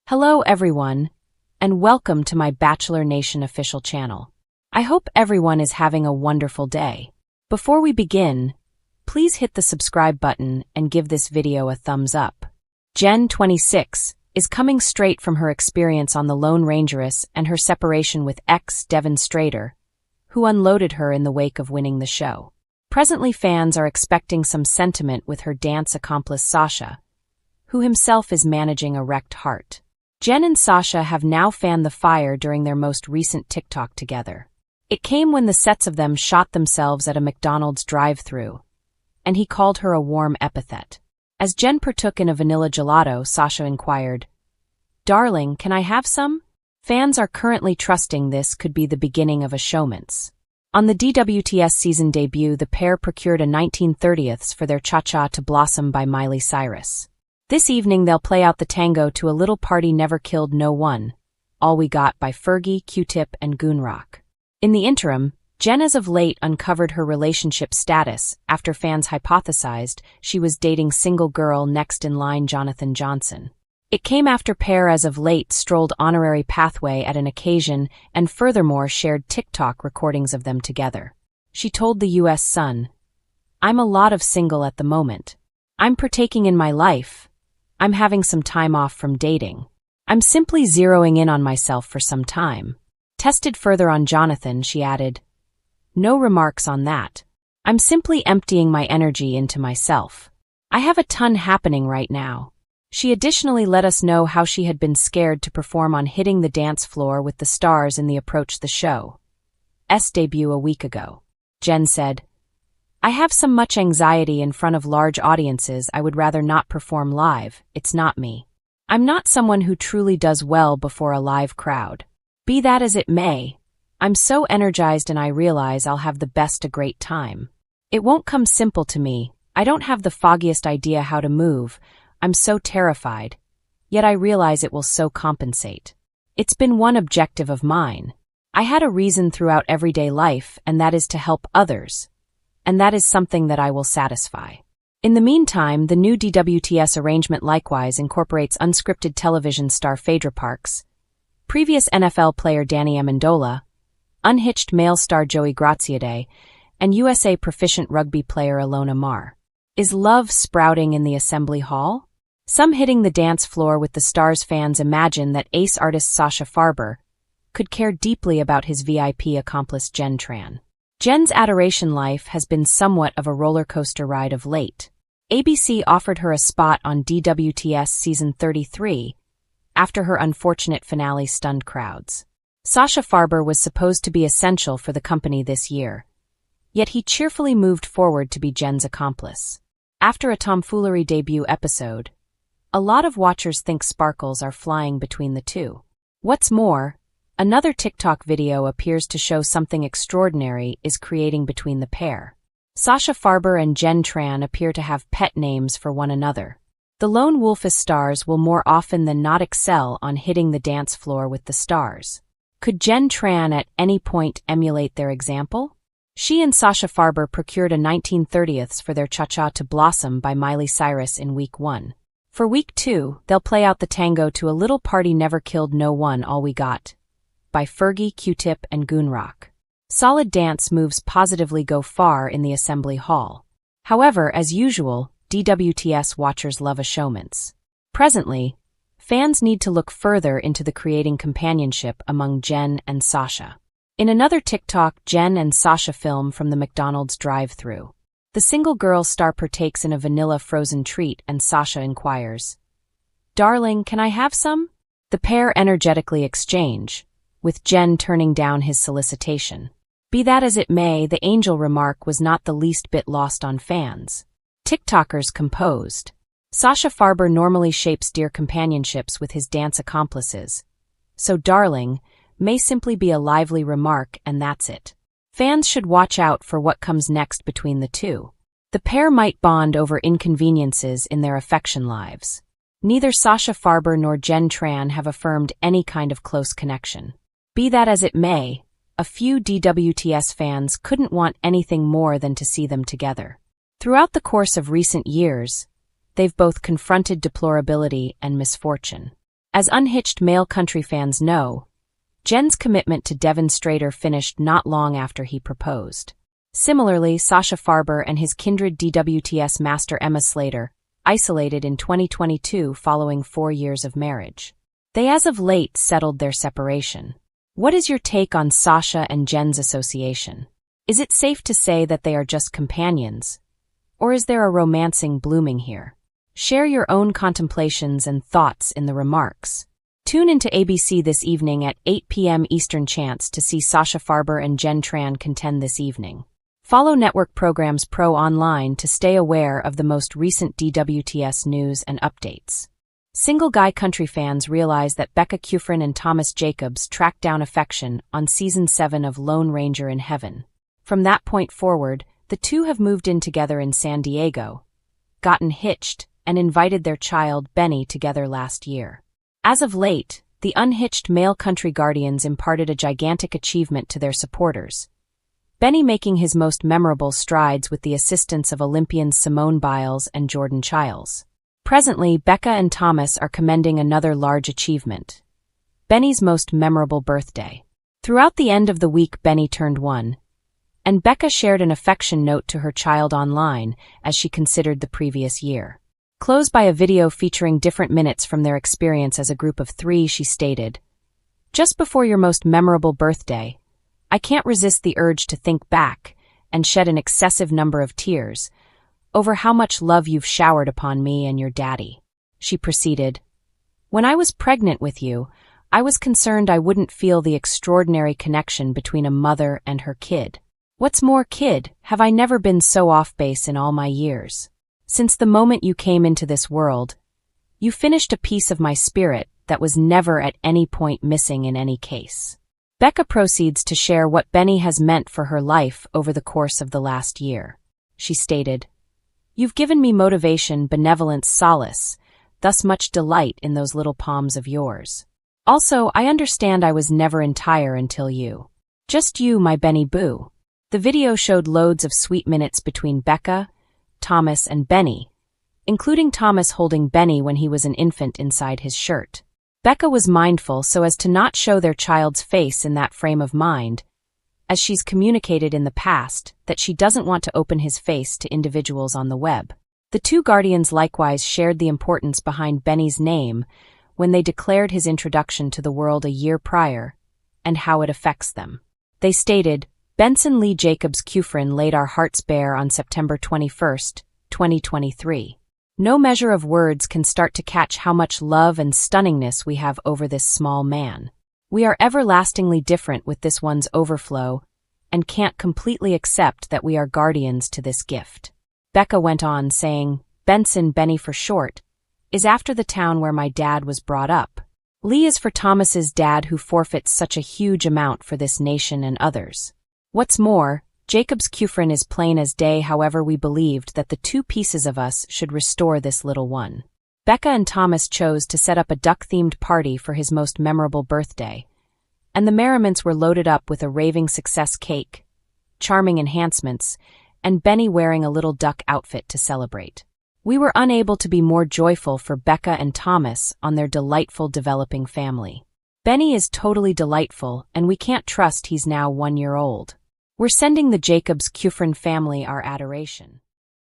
Hello everyone, and welcome to my Bachelor Nation official channel. I hope everyone is having a wonderful day. Before we begin, please hit the subscribe button and give this video a thumbs up. Jenn, 26, is coming straight from her experience on the Lone Rangeress and her separation with ex-Devon Strader, who unloaded her in the wake of winning the show. Presently, fans are expecting some sentiment with her dance accomplice Sasha, who himself is managing a wrecked heart. Jenn and Sasha have now fanned the fire during their most recent TikTok together. It came when the sets of them shot themselves at a McDonald's drive-thru, and he called her a warm epithet. As Jenn partook in a vanilla gelato, Sasha inquired, "Darling, can I have some?" Fans are currently trusting this could be the beginning of a showmance. On the DWTS season debut, the pair procured a 1930ths for their Cha-Cha to Blossom by Miley Cyrus. This evening they'll play out the tango to A Little Party Never Killed No One, All We Got by Fergie, Q-Tip, and Goonrock. In the interim, Jenn as of late uncovered her relationship status after fans hypothesized she was dating single girl next in line Jonathan Johnson. It came after pair as of late strolled honorary pathway at an occasion and furthermore shared TikTok recordings of them together. She told the U.S. Sun, "I'm a lot of single at the moment. I'm partaking in my life. I'm having some time off from dating. I'm simply zeroing in on myself for some time." Tested further on Jonathan, she added, "No remarks on that. I'm simply emptying my energy into myself. I have a ton happening right now." She additionally let us know how she had been scared to perform on Hitting the Dance Floor with the Stars in the Approach the Show's debut a week ago. Jenn said, "I have so much anxiety in front of large audiences I would rather not perform live. It's not me. I'm not someone who truly does well before a live crowd. Be that as it may, I'm so energized and I realize I'll have the best a great time. It won't come simple to me. I don't have the foggiest idea how to move. I'm so terrified. Yet I realize it will so compensate. It's been one objective of mine. I had a reason throughout everyday life, and that is to help others. And that is something that I will satisfy." In the meantime, the new DWTS arrangement likewise incorporates unscripted television star Phaedra Parks, previous NFL player Danny Amendola, unhitched male star Joey Graziadei, and USA proficient rugby player Ilona Maher. Is love sprouting in the Assembly Hall? Some Hitting the Dance Floor with the Stars fans imagine that ace artist Sasha Farber could care deeply about his VIP accomplice Jenn Tran. Jenn's adoration life has been somewhat of a roller coaster ride of late. ABC offered her a spot on DWTS season 33 after her unfortunate finale stunned crowds. Sasha Farber was supposed to be essential for the company this year, yet he cheerfully moved forward to be Jenn's accomplice. After a tomfoolery debut episode, a lot of watchers think sparkles are flying between the two. What's more, another TikTok video appears to show something extraordinary is creating between the pair. Sasha Farber and Jenn Tran appear to have pet names for one another. The Lone Wolf's stars will more often than not excel on Hitting the Dance Floor with the Stars. Could Jenn Tran at any point emulate their example? She and Sasha Farber procured a 1930ths for their Cha-Cha to Blossom by Miley Cyrus in week 1. For week 2, they'll play out the tango to A Little Party Never Killed No One, All We Got by Fergie, Q-Tip, and Goonrock. Solid dance moves positively go far in the Assembly Hall. However, as usual, DWTS watchers love a showmance. Presently, fans need to look further into the creating companionship among Jenn and Sasha. In another TikTok, Jenn and Sasha film from the McDonald's drive-thru. The single girl star partakes in a vanilla frozen treat and Sasha inquires, "Darling, can I have some?" The pair energetically exchange, with Jenn turning down his solicitation. Be that as it may, the angel remark was not the least bit lost on fans. TikTokers composed. Sasha Farber normally shapes dear companionships with his dance accomplices, so "darling" may simply be a lively remark and that's it. Fans should watch out for what comes next between the two. The pair might bond over inconveniences in their affection lives. Neither Sasha Farber nor Jenn Tran have affirmed any kind of close connection. Be that as it may, a few DWTS fans couldn't want anything more than to see them together. Throughout the course of recent years, they've both confronted deplorability and misfortune. As unhitched male country fans know, Jenn's commitment to Devon Strader finished not long after he proposed. Similarly, Sasha Farber and his kindred DWTS master Emma Slater isolated in 2022 following 4 years of marriage. They as of late settled their separation. What is your take on Sasha and Jenn's association? Is it safe to say that they are just companions? Or is there a romancing blooming here? Share your own contemplations and thoughts in the remarks. Tune into ABC this evening at 8 p.m. Eastern Chance to see Sasha Farber and Jenn Tran contend this evening. Follow Network Programs Pro online to stay aware of the most recent DWTS news and updates. Single guy country fans realize that Becca Kufrin and Thomas Jacobs tracked down affection on Season 7 of Lone Ranger in Heaven. From that point forward, the two have moved in together in San Diego, gotten hitched, and invited their child, Benny, together last year. As of late, the unhitched male country guardians imparted a gigantic achievement to their supporters, Benny making his most memorable strides with the assistance of Olympians Simone Biles and Jordan Chiles. Presently, Becca and Thomas are commending another large achievement: Benny's most memorable birthday. Throughout the end of the week, Benny turned 1, and Becca shared an affection note to her child online as she considered the previous year. Closed by a video featuring different minutes from their experience as a group of 3, she stated, "Just before your most memorable birthday, I can't resist the urge to think back and shed an excessive number of tears over how much love you've showered upon me and your daddy." She proceeded, "When I was pregnant with you, I was concerned I wouldn't feel the extraordinary connection between a mother and her kid. What's more, kid, have I never been so off base in all my years. Since the moment you came into this world, you finished a piece of my spirit that was never at any point missing in any case." Becca proceeds to share what Benny has meant for her life over the course of the last year. She stated, "You've given me motivation, benevolence, solace, thus much delight in those little palms of yours. Also, I understand I was never entire until you. Just you, my Benny Boo." The video showed loads of sweet minutes between Becca, Thomas, and Benny, including Thomas holding Benny when he was an infant inside his shirt. Becca was mindful so as to not show their child's face in that frame of mind, as she's communicated in the past that she doesn't want to open his face to individuals on the web. The two guardians likewise shared the importance behind Benny's name when they declared his introduction to the world a year prior, and how it affects them. They stated, "Benson Lee Jacobs Kufrin laid our hearts bare on September 21, 2023. No measure of words can start to catch how much love and stunningness we have over this small man. We are everlastingly different with this one's overflow and can't completely accept that we are guardians to this gift." Becca went on, saying, "Benson, Benny for short, is after the town where my dad was brought up. Lee is for Thomas's dad who forfeits such a huge amount for this nation and others. What's more, Jacobs Kufrin is plain as day. However, we believed that the two pieces of us should restore this little one." Becca and Thomas chose to set up a duck-themed party for his most memorable birthday, and the merriments were loaded up with a raving success cake, charming enhancements, and Benny wearing a little duck outfit to celebrate. We were unable to be more joyful for Becca and Thomas on their delightful developing family. Benny is totally delightful, and we can't trust he's now 1 year old. We're sending the Jacobs Kufrin family our adoration.